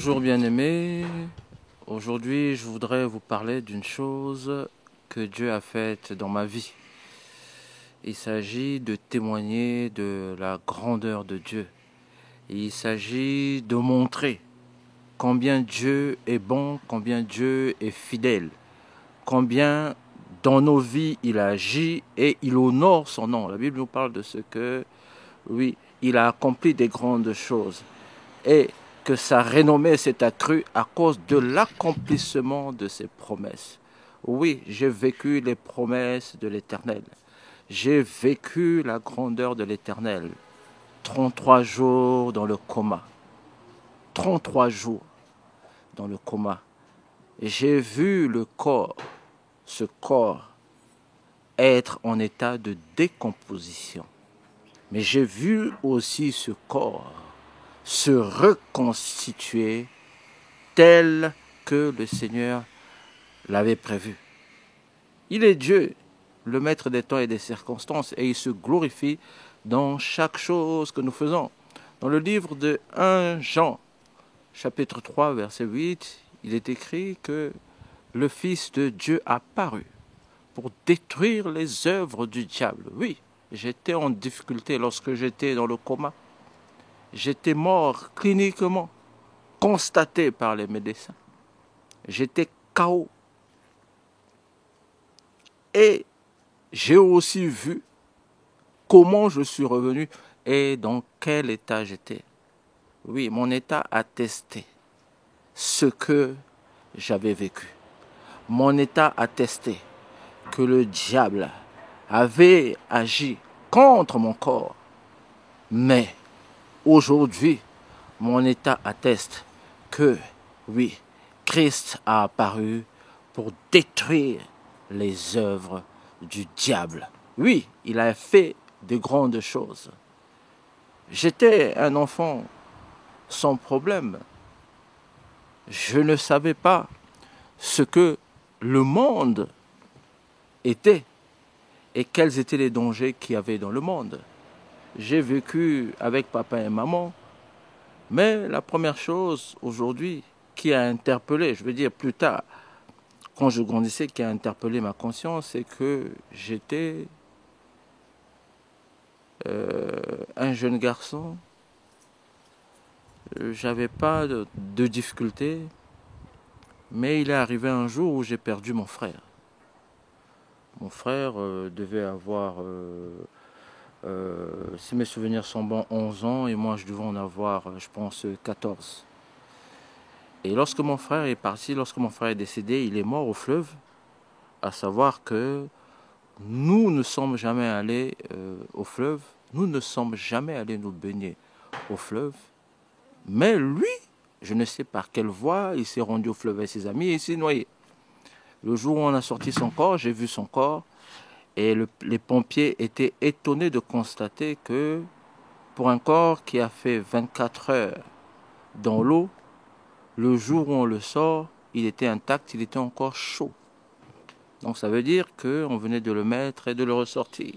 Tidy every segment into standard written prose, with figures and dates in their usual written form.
Bonjour bien-aimés, aujourd'hui je voudrais vous parler d'une chose que Dieu a faite dans ma vie. Il s'agit de témoigner de la grandeur de Dieu. Il s'agit de montrer combien Dieu est bon, combien Dieu est fidèle, combien dans nos vies il agit et il honore son nom. La Bible nous parle de ce que, oui, il a accompli des grandes choses et que sa renommée s'est accrue à cause de l'accomplissement de ses promesses. Oui, j'ai vécu les promesses de l'Éternel. J'ai vécu la grandeur de l'Éternel. 33 jours dans le coma. 33 jours dans le coma. J'ai vu le corps, ce corps, être en état de décomposition. Mais j'ai vu aussi ce corps se reconstituer tel que le Seigneur l'avait prévu. Il est Dieu, le maître des temps et des circonstances, et il se glorifie dans chaque chose que nous faisons. Dans le livre de 1 Jean, chapitre 3, verset 8, il est écrit que le Fils de Dieu a paru pour détruire les œuvres du diable. Oui, j'étais en difficulté lorsque j'étais dans le coma. J'étais mort cliniquement, constaté par les médecins. J'étais KO. Et j'ai aussi vu comment je suis revenu et dans quel état j'étais. Oui, mon état attestait ce que j'avais vécu. Mon état attestait que le diable avait agi contre mon corps. Mais aujourd'hui, mon état atteste que, oui, Christ a apparu pour détruire les œuvres du diable. Oui, il a fait de grandes choses. J'étais un enfant sans problème. Je ne savais pas ce que le monde était et quels étaient les dangers qu'il y avait dans le monde. J'ai vécu avec papa et maman, mais la première chose aujourd'hui qui a interpellé, je veux dire plus tard, quand je grandissais, qui a interpellé ma conscience, c'est que j'étais un jeune garçon. J'avais pas de difficultés, mais il est arrivé un jour où j'ai perdu mon frère. Mon frère devait avoir, si mes souvenirs sont bons, 11 ans, et moi je devais en avoir, je pense, 14. Et lorsque mon frère est parti, lorsque mon frère est décédé, il est mort au fleuve, à savoir que nous ne sommes jamais allés au fleuve, nous ne sommes jamais allés nous baigner au fleuve, mais lui, je ne sais par quelle voie, il s'est rendu au fleuve avec ses amis et il s'est noyé. Le jour où on a sorti son corps, j'ai vu son corps et les pompiers étaient étonnés de constater que pour un corps qui a fait 24 heures dans l'eau, le jour où on le sort, il était intact, il était encore chaud. Donc ça veut dire qu'on venait de le mettre et de le ressortir.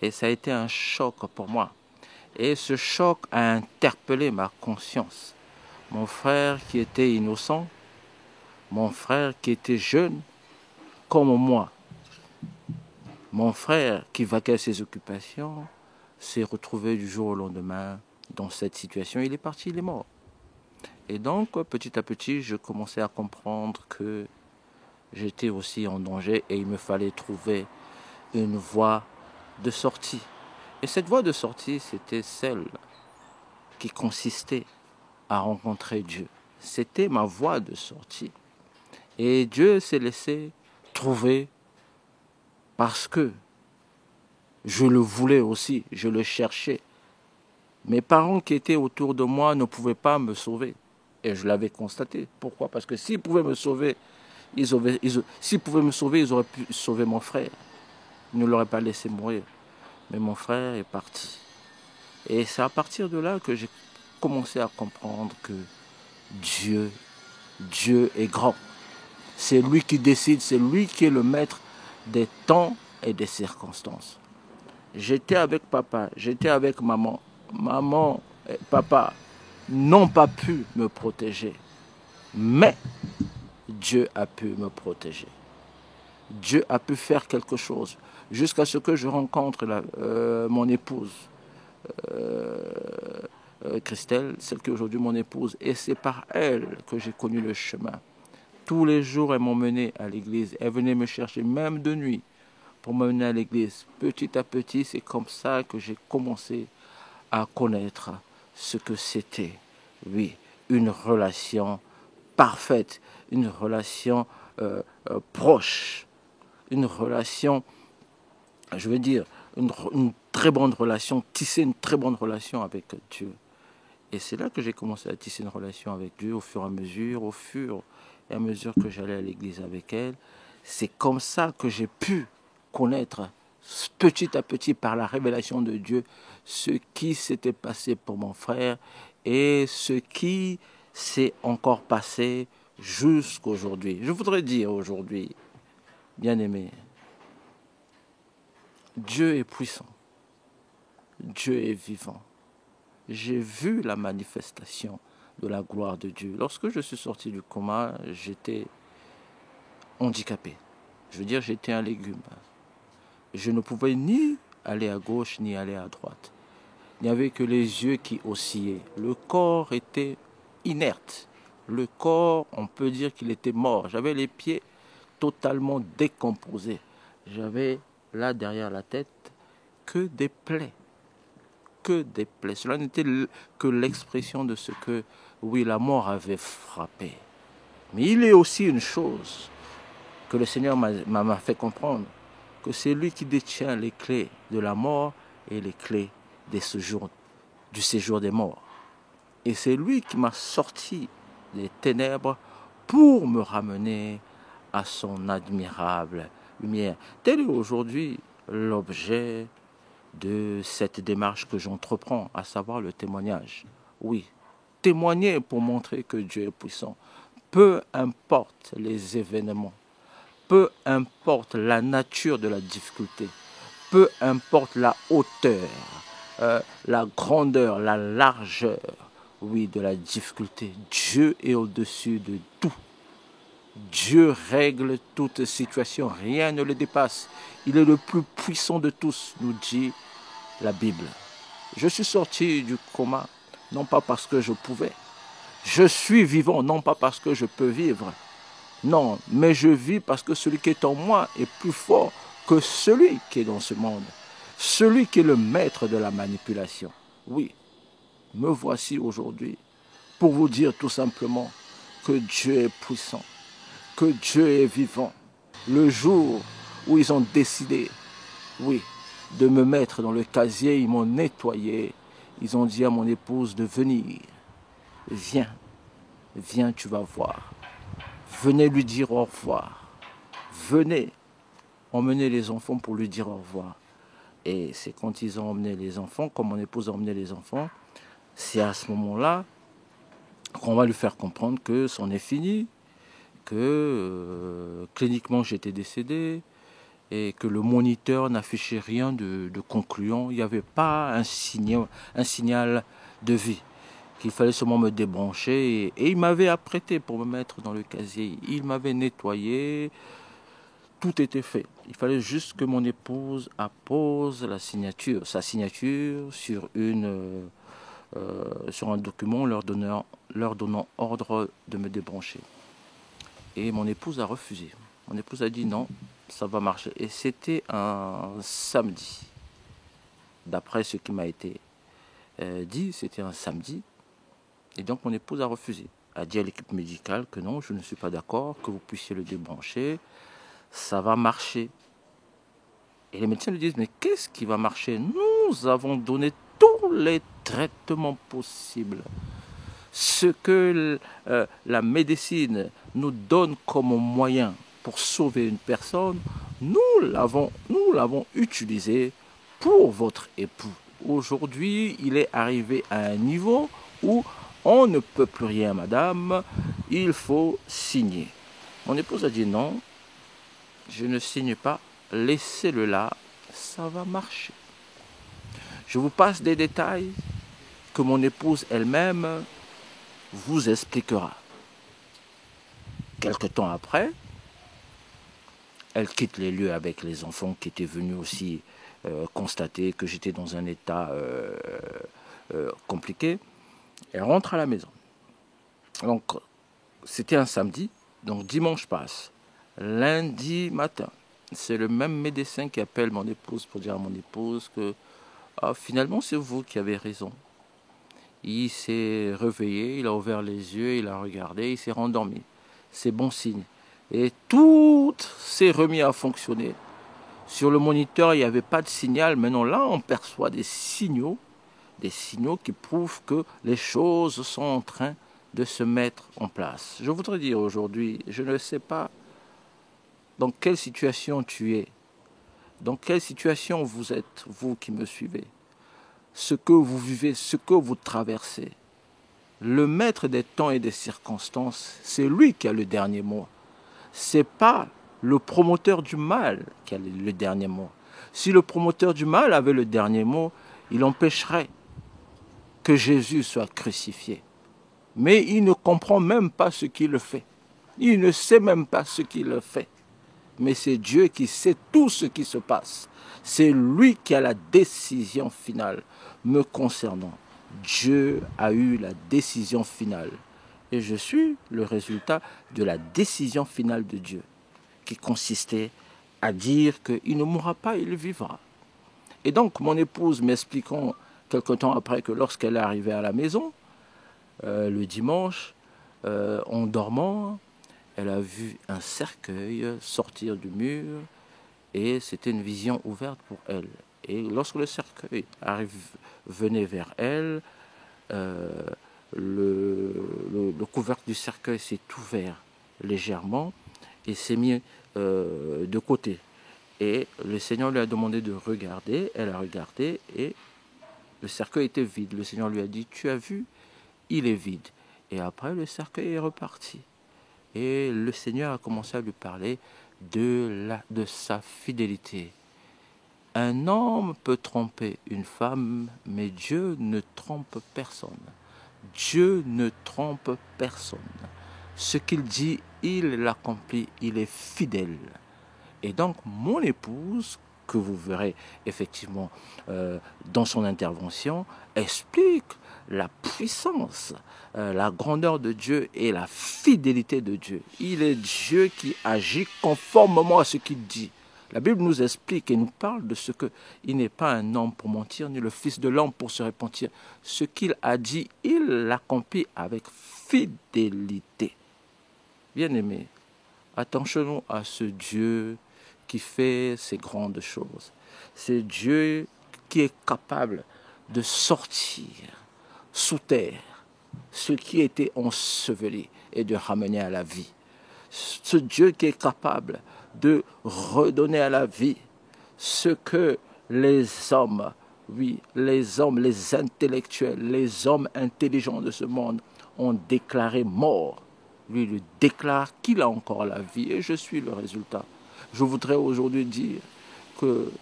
Et ça a été un choc pour moi. Et ce choc a interpellé ma conscience. Mon frère qui était innocent, mon frère qui était jeune, comme moi, mon frère qui vaquait à ses occupations, s'est retrouvé du jour au lendemain dans cette situation. Il est parti, il est mort. Et donc, petit à petit, je commençais à comprendre que j'étais aussi en danger et il me fallait trouver une voie de sortie. Et cette voie de sortie, c'était celle qui consistait à rencontrer Dieu. C'était ma voie de sortie. Et Dieu s'est laissé trouver parce que je le voulais aussi, je le cherchais. Mes parents qui étaient autour de moi ne pouvaient pas me sauver. Et je l'avais constaté. Pourquoi? Parce que s'ils pouvaient me sauver, s'ils pouvaient me sauver, ils auraient pu sauver mon frère. Ils ne l'auraient pas laissé mourir. Mais mon frère est parti. Et c'est à partir de là que j'ai commencé à comprendre que Dieu est grand. C'est lui qui décide, c'est lui qui est le maître des temps et des circonstances. J'étais avec papa, j'étais avec maman. Maman et papa n'ont pas pu me protéger. Mais Dieu a pu me protéger. Dieu a pu faire quelque chose jusqu'à ce que je rencontre mon épouse, Christelle, celle qui est aujourd'hui mon épouse. Et c'est par elle que j'ai connu le chemin. Tous les jours, elle m'emmenait à l'église. Elle venait me chercher, même de nuit, pour m'emmener à l'église. Petit à petit, c'est comme ça que j'ai commencé à connaître ce que c'était, oui, une relation parfaite, une relation proche, une relation, je veux dire, une très bonne relation, tisser une très bonne relation avec Dieu. Et c'est là que j'ai commencé à tisser une relation avec Dieu au fur et à mesure que j'allais à l'église avec elle. C'est comme ça que j'ai pu connaître petit à petit par la révélation de Dieu ce qui s'était passé pour mon frère et ce qui s'est encore passé jusqu'aujourd'hui. Je voudrais dire aujourd'hui, bien aimé, Dieu est puissant, Dieu est vivant. J'ai vu la manifestation de la gloire de Dieu. Lorsque je suis sorti du coma, j'étais handicapé. Je veux dire, j'étais un légume. Je ne pouvais ni aller à gauche ni aller à droite. Il n'y avait que les yeux qui oscillaient. Le corps était inerte. Le corps, on peut dire qu'il était mort. J'avais les pieds totalement décomposés. J'avais là derrière la tête que des plaies. Que des plaies. Cela n'était que l'expression de ce que, oui, la mort avait frappé. Mais il est aussi une chose que le Seigneur m'a fait comprendre, que c'est lui qui détient les clés de la mort et les clés du séjour des morts. Et c'est lui qui m'a sorti des ténèbres pour me ramener à son admirable lumière. Tel est aujourd'hui l'objet de cette démarche que j'entreprends, à savoir le témoignage. Oui, témoigner pour montrer que Dieu est puissant. Peu importe les événements, peu importe la nature de la difficulté, peu importe la hauteur, la grandeur, la largeur, oui, de la difficulté, Dieu est au-dessus de tout. Dieu règle toute situation, rien ne le dépasse. Il est le plus puissant de tous, nous dit la Bible. Je suis sorti du coma, non pas parce que je pouvais. Je suis vivant, non pas parce que je peux vivre. Non, mais je vis parce que celui qui est en moi est plus fort que celui qui est dans ce monde. Celui qui est le maître de la manipulation. Oui, me voici aujourd'hui pour vous dire tout simplement que Dieu est puissant, que Dieu est vivant. Le jour où ils ont décidé, oui, de me mettre dans le casier, ils m'ont nettoyé. Ils ont dit à mon épouse de venir. Viens, viens, tu vas voir. Venez lui dire au revoir. Venez emmener les enfants pour lui dire au revoir. Et c'est quand ils ont emmené les enfants, comme mon épouse a emmené les enfants, c'est à ce moment-là qu'on va lui faire comprendre que c'en est fini, que cliniquement j'étais décédé et que le moniteur n'affichait rien de concluant. Il n'y avait pas un signal de vie, qu'il fallait seulement me débrancher. Et il m'avait apprêté pour me mettre dans le casier. Il m'avait nettoyé. Tout était fait. Il fallait juste que mon épouse appose sa signature sur sur un document leur donnant ordre de me débrancher. Et mon épouse a refusé. Mon épouse a dit non, ça va marcher. Et c'était un samedi. D'après ce qui m'a été dit, c'était un samedi. Et donc mon épouse a refusé. A dit à l'équipe médicale que non, je ne suis pas d'accord, que vous puissiez le débrancher. Ça va marcher. Et les médecins lui disent, mais qu'est-ce qui va marcher? Nous avons donné tous les traitements possibles. Ce que la médecine nous donne comme moyen pour sauver une personne, nous l'avons utilisé pour votre époux. Aujourd'hui, il est arrivé à un niveau où on ne peut plus rien, madame, il faut signer. Mon épouse a dit non, je ne signe pas, laissez-le là, ça va marcher. Je vous passe des détails que mon épouse elle-même vous expliquera. Quelque temps après, elle quitte les lieux avec les enfants qui étaient venus aussi constater que j'étais dans un état compliqué. Elle rentre à la maison. Donc, c'était un samedi, donc dimanche passe. Lundi matin, c'est le même médecin qui appelle mon épouse pour dire à mon épouse que finalement c'est vous qui avez raison. Il s'est réveillé, il a ouvert les yeux, il a regardé, il s'est rendormi. C'est bon signe. Et tout s'est remis à fonctionner. Sur le moniteur, il n'y avait pas de signal. Maintenant, là, on perçoit des signaux qui prouvent que les choses sont en train de se mettre en place. Je voudrais dire aujourd'hui, je ne sais pas dans quelle situation tu es, dans quelle situation vous êtes, vous qui me suivez, ce que vous vivez, ce que vous traversez. Le maître des temps et des circonstances, c'est lui qui a le dernier mot. Ce n'est pas le promoteur du mal qui a le dernier mot. Si le promoteur du mal avait le dernier mot, il empêcherait que Jésus soit crucifié. Mais il ne comprend même pas ce qu'il fait. Il ne sait même pas ce qu'il fait. Mais c'est Dieu qui sait tout ce qui se passe. C'est lui qui a la décision finale me concernant. Dieu a eu la décision finale. Et je suis le résultat de la décision finale de Dieu, qui consistait à dire qu'il ne mourra pas, il vivra. Et donc, mon épouse m'expliquant quelque temps après que lorsqu'elle est arrivée à la maison, le dimanche, en dormant, elle a vu un cercueil sortir du mur et c'était une vision ouverte pour elle. Et lorsque le cercueil venait vers elle, le couvercle du cercueil s'est ouvert légèrement et s'est mis de côté. Et le Seigneur lui a demandé de regarder. Elle a regardé et le cercueil était vide. Le Seigneur lui a dit, tu as vu, il est vide. Et après, le cercueil est reparti. Et le Seigneur a commencé à lui parler de sa fidélité. Un homme peut tromper une femme, mais Dieu ne trompe personne. Dieu ne trompe personne. Ce qu'il dit, il l'accomplit, il est fidèle. Et donc, mon épouse, que vous verrez effectivement dans son intervention, explique la puissance, la grandeur de Dieu et la fidélité de Dieu. Il est Dieu qui agit conformément à ce qu'il dit. La Bible nous explique et nous parle de ce qu'il n'est pas un homme pour mentir, ni le fils de l'homme pour se repentir. Ce qu'il a dit, il l'accomplit avec fidélité. Bien-aimés, attachons-nous à ce Dieu qui fait ces grandes choses. C'est Dieu qui est capable de sortir sous terre ce qui était enseveli et de ramener à la vie. Ce Dieu qui est capable de redonner à la vie ce que les hommes, oui, les hommes, les intellectuels, les hommes intelligents de ce monde ont déclaré mort. Lui, il déclare qu'il a encore la vie et je suis le résultat. Je voudrais aujourd'hui dire que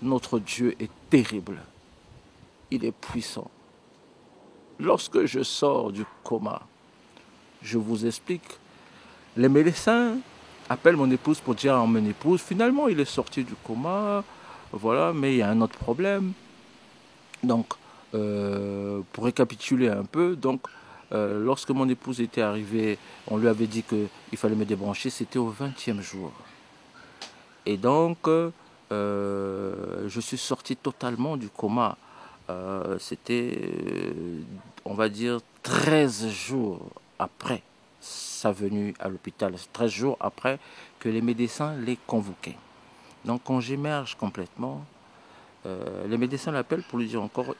notre Dieu est terrible. Il est puissant. Lorsque je sors du coma, je vous explique, les médecins appellent mon épouse pour dire à mon épouse, finalement il est sorti du coma, voilà, mais il y a un autre problème. Donc, pour récapituler un peu, donc, lorsque mon épouse était arrivée, on lui avait dit qu'il fallait me débrancher, c'était au 20e jour. Et donc, je suis sorti totalement du coma. C'était, on va dire, 13 jours après sa venue à l'hôpital. 13 jours après que les médecins les convoquaient. Donc, quand j'émerge complètement, les médecins l'appellent pour lui dire encore,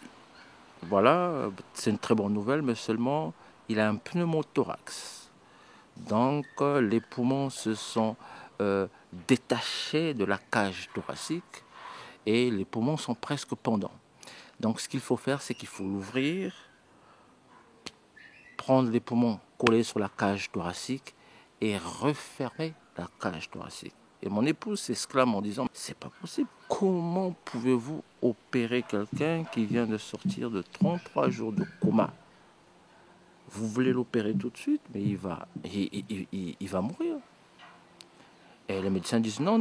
voilà, c'est une très bonne nouvelle, mais seulement, il a un pneumothorax. Donc, les poumons se sont détachés de la cage thoracique et les poumons sont presque pendants. Donc, ce qu'il faut faire, c'est qu'il faut l'ouvrir, prendre les poumons collés sur la cage thoracique et refermer la cage thoracique. Et mon épouse s'exclame en disant, c'est pas possible, comment pouvez-vous opérer quelqu'un qui vient de sortir de 33 jours de coma. Vous voulez l'opérer tout de suite, mais il va mourir. Et les médecins disent non.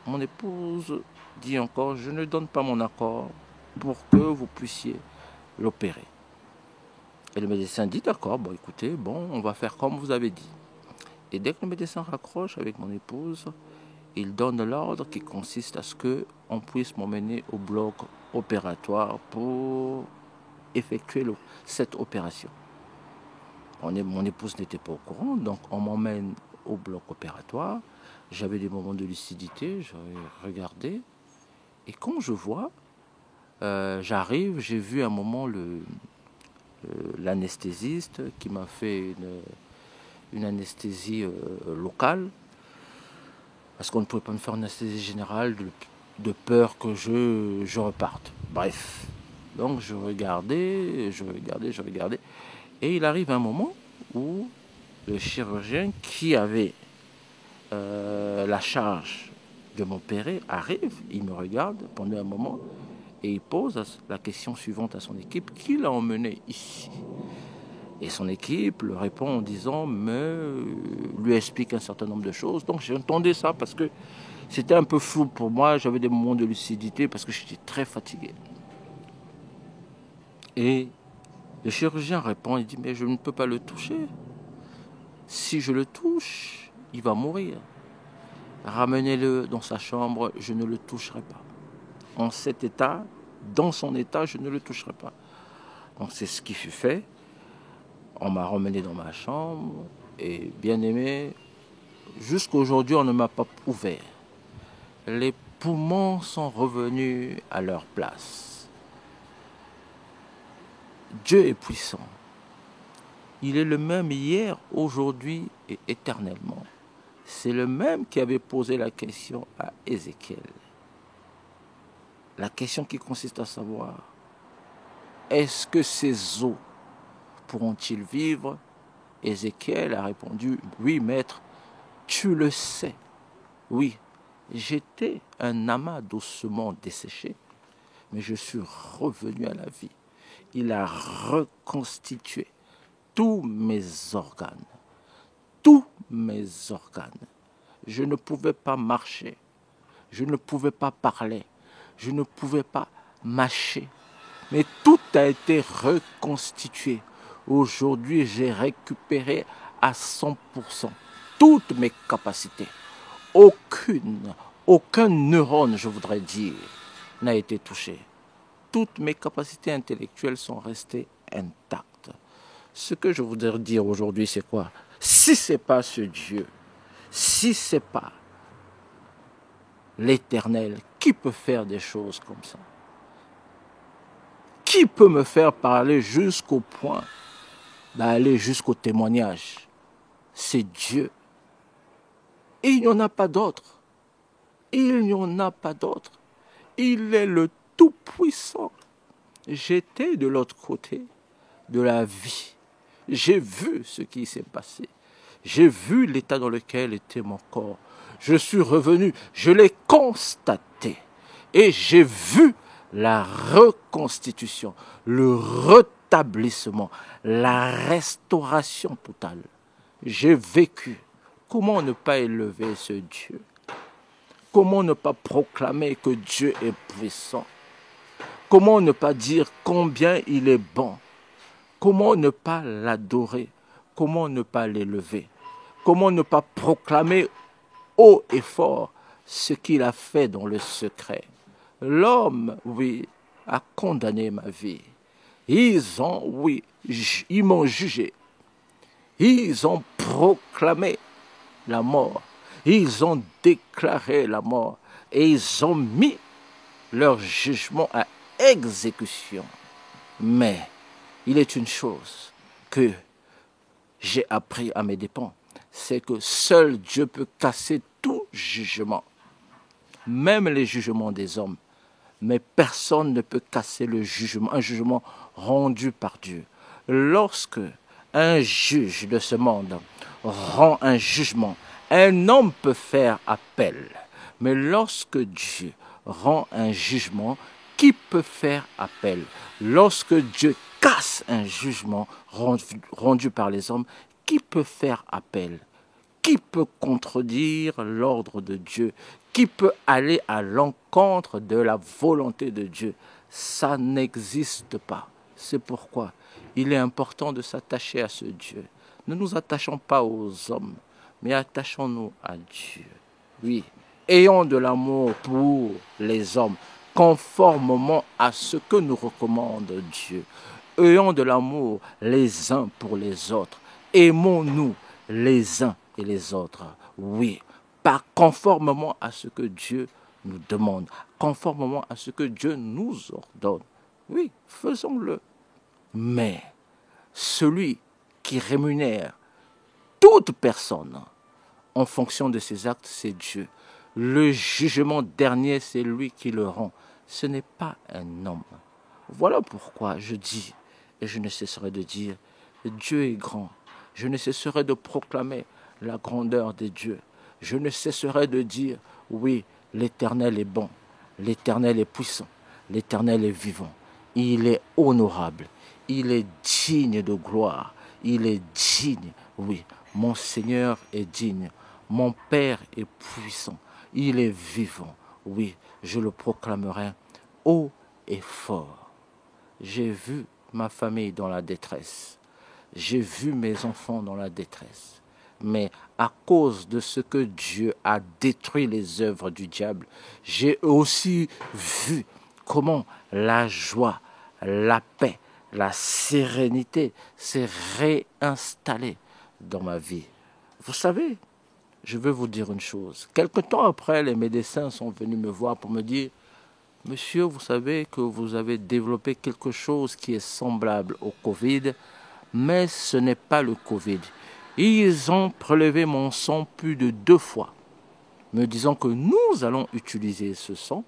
Mon épouse dit encore, je ne donne pas mon accord pour que vous puissiez l'opérer. Et le médecin dit d'accord, écoutez, on va faire comme vous avez dit. Et dès que le médecin raccroche avec mon épouse, il donne l'ordre qui consiste à ce qu'on puisse m'emmener au bloc opératoire pour effectuer cette opération. Mon épouse n'était pas au courant, donc on m'emmène au bloc opératoire. J'avais des moments de lucidité, j'avais regardé. Et quand je vois, j'arrive, j'ai vu un moment l'anesthésiste qui m'a fait une anesthésie locale, parce qu'on ne pouvait pas me faire une anesthésie générale de peur que je reparte. Bref, donc je regardais, et il arrive un moment où le chirurgien qui avait la charge de m'opérer arrive, il me regarde pendant un moment et il pose la question suivante à son équipe, qui l'a emmené ici? Et son équipe le répond en disant, lui explique un certain nombre de choses. Donc j'entendais ça parce que c'était un peu flou pour moi, j'avais des moments de lucidité parce que j'étais très fatigué. Et le chirurgien répond, il dit, mais je ne peux pas le toucher. Si je le touche, il va mourir. Ramenez-le dans sa chambre, je ne le toucherai pas. En cet état, dans son état, je ne le toucherai pas. Donc c'est ce qui fut fait. On m'a ramené dans ma chambre et bien aimé, jusqu'à aujourd'hui, on ne m'a pas ouvert. Les poumons sont revenus à leur place. Dieu est puissant. Il est le même hier, aujourd'hui et éternellement. C'est le même qui avait posé la question à Ézéchiel. La question qui consiste à savoir, est-ce que ces os pourront-ils vivre? Ézéchiel a répondu, oui maître, tu le sais. Oui, j'étais un amas d'ossements desséchés, mais je suis revenu à la vie. Il a reconstitué tous mes organes. Tous mes organes. Je ne pouvais pas marcher, je ne pouvais pas parler, je ne pouvais pas mâcher. Mais tout a été reconstitué. Aujourd'hui, j'ai récupéré à 100% toutes mes capacités. Aucun neurone, je voudrais dire, n'a été touché. Toutes mes capacités intellectuelles sont restées intactes. Ce que je voudrais dire aujourd'hui, c'est quoi? Si ce n'est pas ce Dieu, si ce n'est pas l'Éternel, qui peut faire des choses comme ça? Qui peut me faire parler jusqu'au point d'aller jusqu'au témoignage? C'est Dieu. Et il n'y en a pas d'autre. Il n'y en a pas d'autre. Il est le Tout-Puissant. J'étais de l'autre côté de la vie. J'ai vu ce qui s'est passé. J'ai vu l'état dans lequel était mon corps. Je suis revenu, je l'ai constaté. Et j'ai vu la reconstitution, le rétablissement, la restauration totale. J'ai vécu. Comment ne pas élever ce Dieu? Comment ne pas proclamer que Dieu est puissant? Comment ne pas dire combien il est bon? Comment ne pas l'adorer? Comment ne pas l'élever? Comment ne pas proclamer haut et fort ce qu'il a fait dans le secret? L'homme, oui, a condamné ma vie. Ils m'ont jugé. Ils ont proclamé la mort. Ils ont déclaré la mort. Et ils ont mis leur jugement à exécution. Mais il est une chose que j'ai appris à mes dépens, c'est que seul Dieu peut casser tout jugement, même les jugements des hommes. Mais personne ne peut casser le jugement, un jugement rendu par Dieu. Lorsque un juge de ce monde rend un jugement, un homme peut faire appel. Mais lorsque Dieu rend un jugement, qui peut faire appel? Lorsque Dieu casse un jugement rendu par les hommes, qui peut faire appel? Qui peut contredire l'ordre de Dieu? Qui peut aller à l'encontre de la volonté de Dieu? Ça n'existe pas. C'est pourquoi il est important de s'attacher à ce Dieu. Ne nous attachons pas aux hommes, mais attachons-nous à Dieu. Oui, ayons de l'amour pour les hommes, conformément à ce que nous recommande Dieu. Ayons de l'amour les uns pour les autres. Aimons-nous les uns et les autres. Oui, pas conformément à ce que Dieu nous demande, conformément à ce que Dieu nous ordonne. Oui, faisons-le. Mais celui qui rémunère toute personne en fonction de ses actes, c'est Dieu. Le jugement dernier, c'est lui qui le rend. Ce n'est pas un homme. Voilà pourquoi je dis, et je ne cesserai de dire, Dieu est grand. Je ne cesserai de proclamer la grandeur de Dieu. Je ne cesserai de dire, oui, l'Éternel est bon, l'Éternel est puissant, l'Éternel est vivant. Il est honorable, il est digne de gloire, il est digne, oui, mon Seigneur est digne, mon Père est puissant, il est vivant, oui, je le proclamerai haut et fort. J'ai vu ma famille dans la détresse, j'ai vu mes enfants dans la détresse, mais à cause de ce que Dieu a détruit les œuvres du diable, j'ai aussi vu comment la joie, la paix, la sérénité s'est réinstallée dans ma vie. Vous savez, je veux vous dire une chose. Quelque temps après, les médecins sont venus me voir pour me dire, monsieur, vous savez que vous avez développé quelque chose qui est semblable au Covid, mais ce n'est pas le Covid. Ils ont prélevé mon sang plus de 2 fois, me disant que nous allons utiliser ce sang,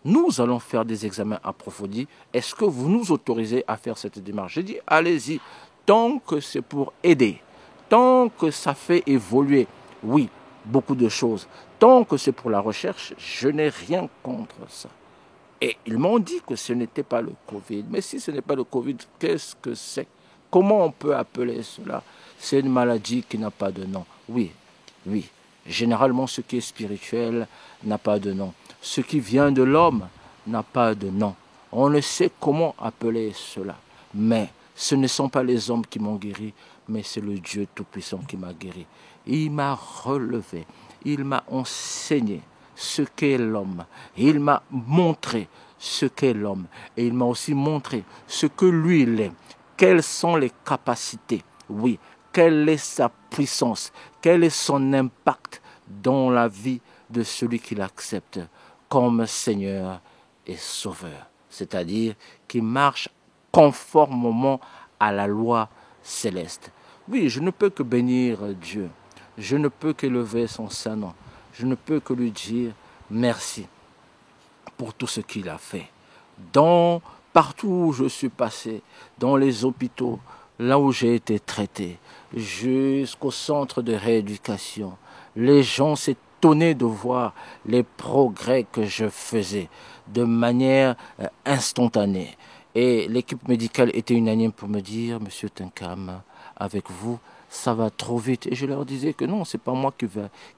nous allons faire des examens approfondis. Est-ce que vous nous autorisez à faire cette démarche? J'ai dit, allez-y, tant que c'est pour aider, tant que ça fait évoluer, oui, beaucoup de choses, tant que c'est pour la recherche, je n'ai rien contre ça. Et ils m'ont dit que ce n'était pas le Covid. Mais si ce n'est pas le Covid, qu'est-ce que c'est? Comment on peut appeler cela? C'est une maladie qui n'a pas de nom. Oui, oui. Généralement, ce qui est spirituel n'a pas de nom. Ce qui vient de l'homme n'a pas de nom. On ne sait comment appeler cela. Mais ce ne sont pas les hommes qui m'ont guéri, mais c'est le Dieu Tout-Puissant qui m'a guéri. Il m'a relevé. Il m'a enseigné ce qu'est l'homme. Il m'a montré ce qu'est l'homme. Et il m'a aussi montré ce que lui il est. Quelles sont les capacités? Oui. Quelle est sa puissance? Quel est son impact dans la vie de celui qui l'accepte comme Seigneur et Sauveur? C'est-à-dire qui marche conformément à la loi céleste. Oui, je ne peux que bénir Dieu. Je ne peux qu'élever son saint nom. Je ne peux que lui dire merci pour tout ce qu'il a fait. Partout où je suis passé, dans les hôpitaux, là où j'ai été traité, jusqu'au centre de rééducation, les gens s'étonnaient de voir les progrès que je faisais de manière instantanée. Et l'équipe médicale était unanime pour me dire, Monsieur Tenkam, avec vous, ça va trop vite. Et je leur disais que non, c'est pas moi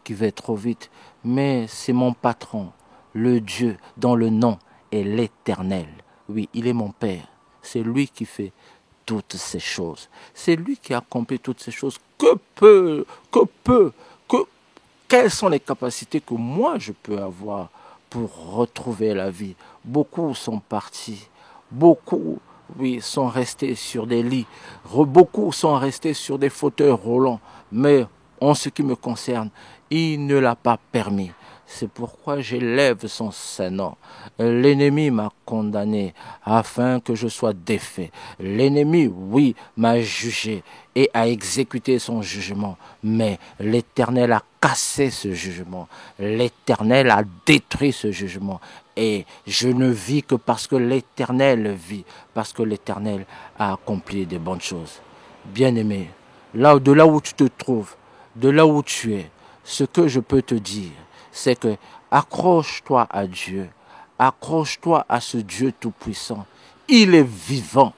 qui vais trop vite, mais c'est mon patron, le Dieu dont le nom est l'Éternel. Oui, il est mon Père. C'est lui qui fait toutes ces choses. C'est lui qui accomplit toutes ces choses. Quelles sont les capacités que moi je peux avoir pour retrouver la vie? Beaucoup sont partis. Beaucoup, oui, sont restés sur des lits. Beaucoup sont restés sur des fauteuils roulants. Mais en ce qui me concerne, il ne l'a pas permis. C'est pourquoi j'élève son saint nom. L'ennemi m'a condamné afin que je sois défait. L'ennemi, oui, m'a jugé et a exécuté son jugement. Mais l'Éternel a cassé ce jugement. L'Éternel a détruit ce jugement. Et je ne vis que parce que l'Éternel vit, parce que l'Éternel a accompli de bonnes choses. Bien-aimé, de là où tu te trouves, de là où tu es, ce que je peux te dire, c'est que accroche-toi à Dieu, Accroche-toi à ce Dieu tout-puissant. Il est vivant.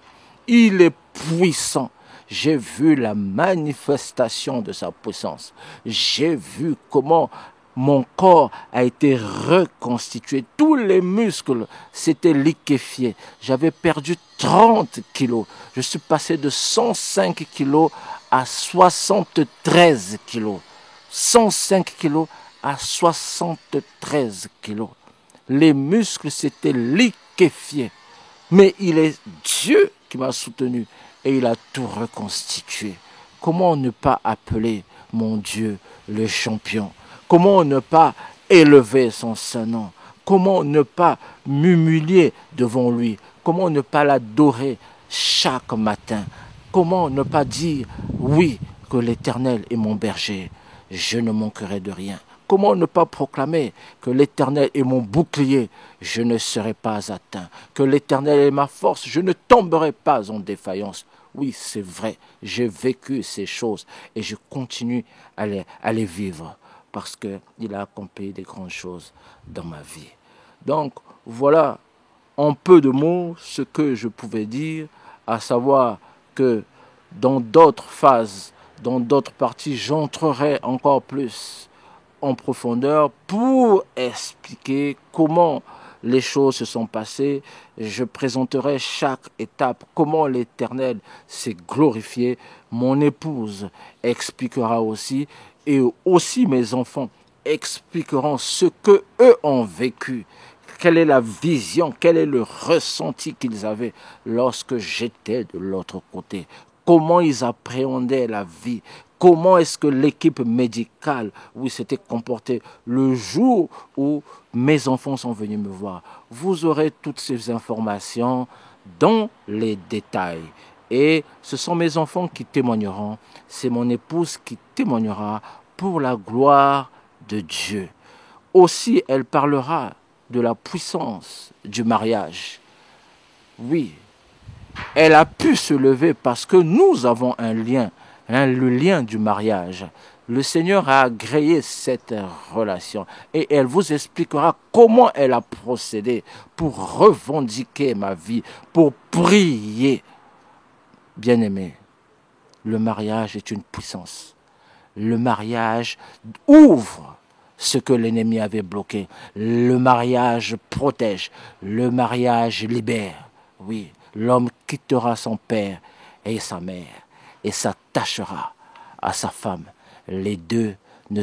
Il est puissant. J'ai vu la manifestation de sa puissance. J'ai vu comment mon corps a été reconstitué. Tous les muscles s'étaient liquéfiés. J'avais perdu 30 kilos. Je suis passé de 105 kilos à 73 kilos. 105 kilos à 73 kilos. Les muscles s'étaient liquéfiés. Mais il est Dieu qui m'a soutenu et il a tout reconstitué. Comment ne pas appeler mon Dieu le champion? Comment ne pas élever son saint nom? Comment ne pas m'humilier devant lui? Comment ne pas l'adorer chaque matin? Comment ne pas dire oui que l'Éternel est mon berger, je ne manquerai de rien? Comment ne pas proclamer que l'Éternel est mon bouclier, je ne serai pas atteint, que l'Éternel est ma force, je ne tomberai pas en défaillance? Oui, c'est vrai, j'ai vécu ces choses et je continue à les vivre parce qu'il a accompli des grandes choses dans ma vie. Donc, voilà en peu de mots ce que je pouvais dire, à savoir que dans d'autres phases, dans d'autres parties, j'entrerai encore plus en profondeur pour expliquer comment les choses se sont passées. Je présenterai chaque étape, comment l'Éternel s'est glorifié. Mon épouse expliquera aussi, et aussi mes enfants expliqueront ce que eux ont vécu. Quelle est la vision, quel est le ressenti qu'ils avaient lorsque j'étais de l'autre côté? Comment ils appréhendaient la vie? Comment est-ce que l'équipe médicale s'était comportée le jour où mes enfants sont venus me voir? Vous aurez toutes ces informations dans les détails. Et ce sont mes enfants qui témoigneront. C'est mon épouse qui témoignera pour la gloire de Dieu. Aussi, elle parlera de la puissance du mariage. Oui, elle a pu se lever parce que nous avons un lien. Le lien du mariage. Le Seigneur a agréé cette relation et elle vous expliquera comment elle a procédé pour revendiquer ma vie, pour prier. Bien-aimé, le mariage est une puissance. Le mariage ouvre ce que l'ennemi avait bloqué. Le mariage protège. Le mariage libère. Oui, l'homme quittera son père et sa mère et s'attachera à sa femme. Les deux ne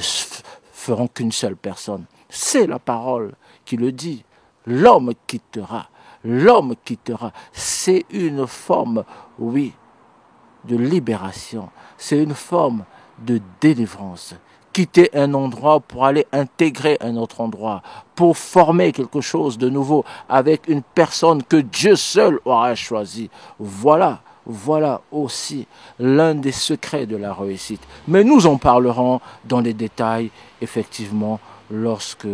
feront qu'une seule personne. C'est la parole qui le dit. L'homme quittera. L'homme quittera. C'est une forme, oui, de libération. C'est une forme de délivrance. Quitter un endroit pour aller intégrer un autre endroit, pour former quelque chose de nouveau avec une personne que Dieu seul aura choisi. Voilà aussi l'un des secrets de la réussite. Mais nous en parlerons dans les détails, effectivement, lorsque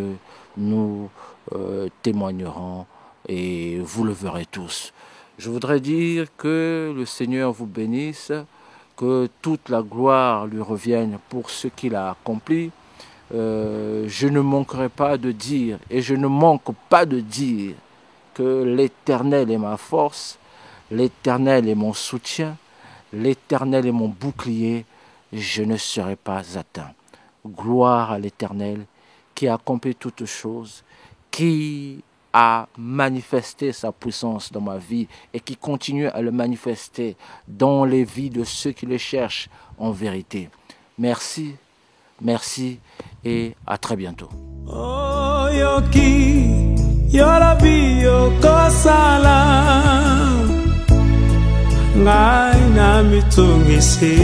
nous témoignerons et vous le verrez tous. Je voudrais dire que le Seigneur vous bénisse, que toute la gloire lui revienne pour ce qu'il a accompli. Je ne manquerai pas de dire, et je ne manque pas de dire, que l'Éternel est ma force, l'Éternel est mon soutien, l'Éternel est mon bouclier, je ne serai pas atteint. Gloire à l'Éternel qui a accompli toutes choses, qui a manifesté sa puissance dans ma vie et qui continue à le manifester dans les vies de ceux qui le cherchent en vérité. Merci, merci et à très bientôt. Ngai na mitungisi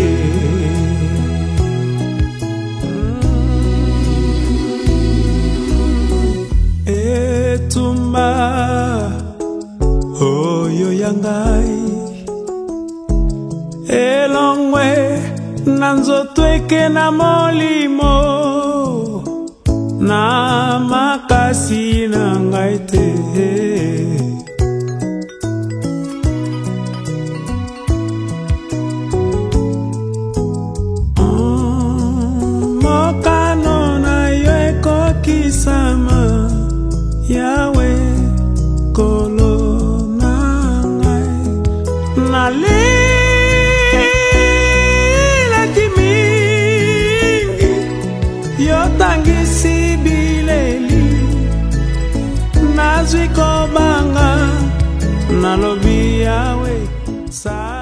etumba oyo ya ngai elongwe na nzoto eke na molimo na makasi na ngai te Yahweh nalelaki mingi yotangisi bileli nazwi kobanga nalobi yawe sa